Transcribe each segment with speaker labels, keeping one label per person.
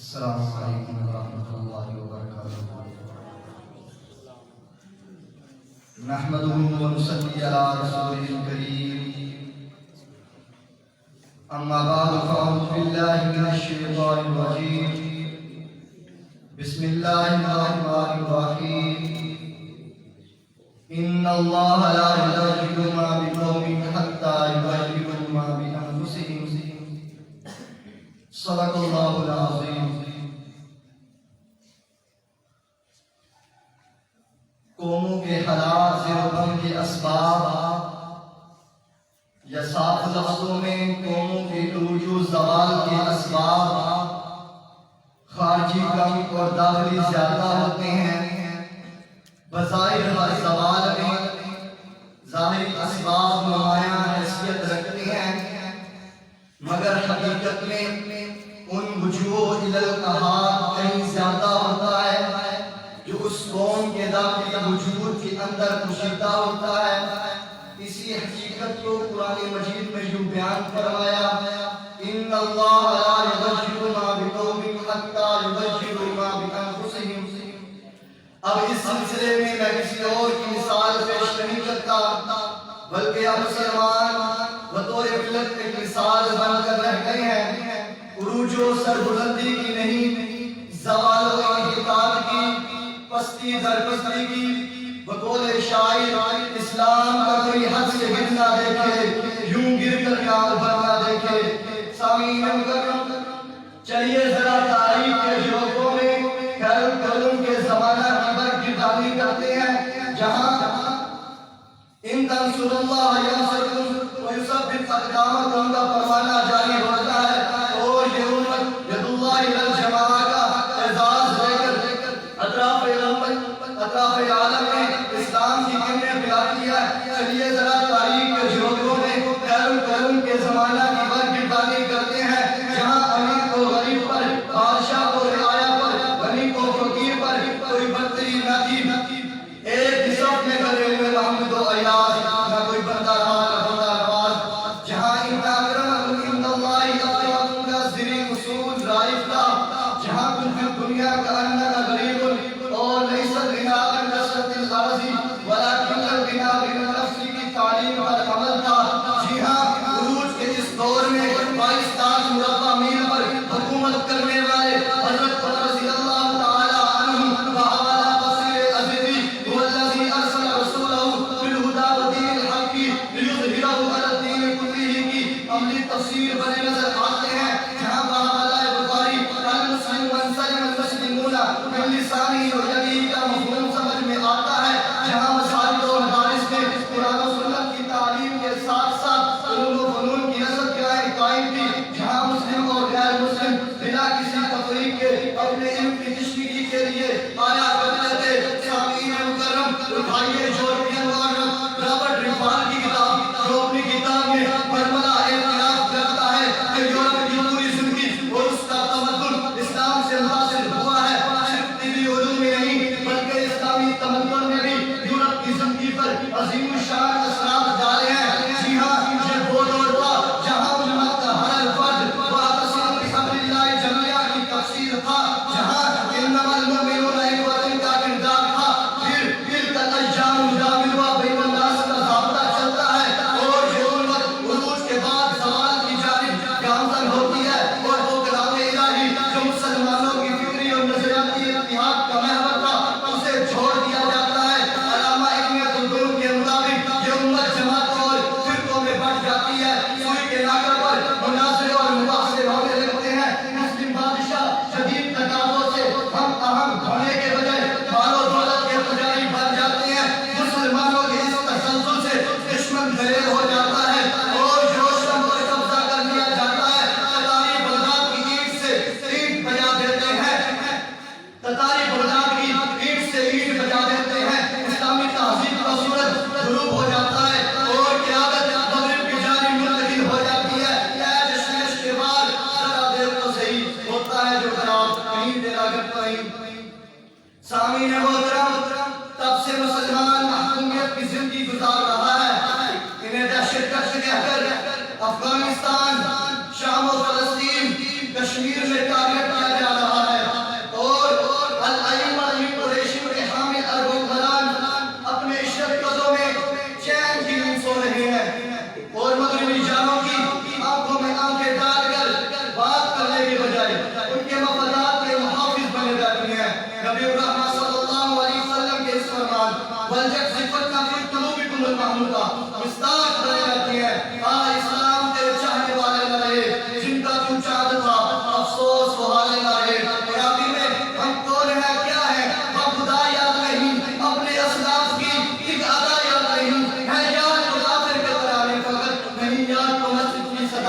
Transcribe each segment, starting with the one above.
Speaker 1: السلام علیکم ورحمۃ اللہ وبرکاتہ۔ نحمده ونصلي على رسوله الكريم، اما بعد فاعوذ باللہ من الشیطان الرجیم، بسم اللہ الرحمن الرحیم۔ ان اللہ لا یغیر ما بقوم حتی یغیروا ما بانفسهم، صدق اللہ العظیم۔ قوموں کے حالات زیر و بم کے اسباب، یا صاف لفظوں میں قوموں کے عروج و زوال کے اسباب خارجی کم اور داخلی زیادہ ہوتے ہیں۔ بظاہر ہر زوال میں ظاہری اسباب نمایاں حیثیت رکھتے ہیں، مگر حقیقت میں ان وجوہ الالقحار کہیں زیادہ ہوتا ہے جو اس قوم کے داخلی وجود کے اندر پوشیدہ ہوتا ہے۔ اسی حقیقت کو قرآن مجید میں یوں بیان فرمایا، ان اللہ لا یغیر ما بقوم حتی یغیروا ما بانفسهم۔ اب اس سلسلے میں میں کسی اور کی مثال پیش نہیں کرتا، بلکہ اب مسلمان بطور ملت ایک مثال بن کر رہ گئے ہیں، عروج و سربلندی کی نہیں، زوال و انحطاط کی، پستی در پستی کی۔ بقول شاعر، اسلام کا کوئی حد سے گر نہ دیکھے، یوں گر کر یہاں ابھر نہ دیکھے۔ سامعین مکرم، چلیے ذرا تاریخ کے جھروکوں میں خیر القرون کے زمانہ کی برگردانی کرتے ہیں، جہاں ان تنصروا اللہ ینصرکم ویثبت اقدامکم کا فرمانا جاری ہوتا ہے، اور یہ امت ید اللہ الی الجماعہ کا اعزاز لے کر اطراف عالم میں اسلام کی کرنیں پھیلاتی ہے۔ چلیے ذرا تاریخ کے جھروکوں میں خیر القرون کے زمانہ کی برگردانی کرتے ہیں، جہاں امیر کو غریب پر، بادشاہ کو رعایا پر، غنی کو فقیر پر کوئی برتری نہ تھی۔ ایک حساب میں کرے ہوئے محمد و ایاز، نہ کوئی بندہ رہا نہ بندہ نواز۔ جہاں ان اکرمکم عند اللہ اتقاکم کا زیر اصول رائج تھا، جہاں کن فی الدنیا کا انک غریب اور لیس الغنی عن کثرۃ الارض ولکن الغنی غنی النفس کی تعلیم پر عمل تھا۔ جی ہاں، عروج کے اس دور میں 22,000 مربع میل پر حکومت کرنے والے حضرت عمر رضی اللہ تعالی عنہ وعلی بصیر عزیزی هو الذی ارسل رسولہ بالہدی ودین الحق لیظہرہ علی الدین کلہ کی عملی تفسیر بنے نظر آتے ہیں، جہاں بحوالہ بخاری المسلم من سلم المسلمون من لسانہ ویدہ کا مفہوم سمجھ میں آتا ہے، جہاں مساجد و مدارس میں قرآن و سنت کی تعلیم کے ساتھ ساتھ علوم و فنون کی نصب گاہیں قائم تھی، جہاں مسلم اور غیر مسلم بلا کسی تفریق کے اپنے علم کی تشریح کے لیے آیا کرتے تھے۔ سامعین مکرم، اٹھائیے جورڈین وارنر رابرٹ ریفال کی کتاب، جو اپنی کتاب میں برملا اعتراف کرتا ہے کہ یورپ کی پوری زندگی اور اس کا تمدن اسلام سے متاثر ہوا ہے، صرف طبی علوم میں نہیں بلکہ اسلامی تمدن میں بھی یورپ کی زندگی پر عظیم الشان اثرات ڈالے ہیں۔ جی ہاں، یہ وہ دور تھا جہاں امت کا ہر فرد واعتصموا بحبل اللہ جميعا کی تفسیر تھا، جہاں انما المؤمنون اخوة کا کردار تھا، پھر تلک الایام نداولها بین الناس کا ضابطہ چلتا ہے، اور یہ امت عروج کے بعد زوال کی جانب گامزن ہوتی ہے، اور وہ کلام الہی جو مسلمانوں کی فکری اور نظریاتی اتحاد کا محور تھا اسے چھوڑ دیا جاتا ہے۔ علامہ ابن خلدون کے مطابق یہ امت جماعتوں اور فرقوں میں بٹ جاتی ہے، سوئی کے ناکر پر مناظرے اور مباحثے ہونے لگتے ہیں، مسلم بادشاہ شدید تقاضوں سے ہم اہم ہونے کے بجائے مال و دولت کے پجاری بن جاتے ہیں، مسلمانوں کے اس تسلسل سے دشمن دلیر ہو جاتا ہے اور یروشلم پر قبضہ کر لیا جاتا ہے۔ تتاری بغداد کی اینٹ سے اینٹ بجا دیتے ہیں، تتاری بغداد کی اینٹ سے اینٹ بجا دیتے ہیں، اسلامی تہذیب کا سورج غروب ہو جاتا ہے اور قیادت مغرب کی جانب منتقل ہو جاتی ہے۔ اے جشنش کے بعد ذرا دیر تو صحیح ہوتا ہے جو خراب کہیں دیر آگر کہیں۔ سامعین محترم، تب سے مسلمان محکومیت کی زندگی گزار رہا ہے، انہیں دہشت گرد کہہ کر افغانستان، شام و فلسطین، کشمیر میں ٹارگٹ کیا جا رہا ہے۔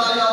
Speaker 1: بتایا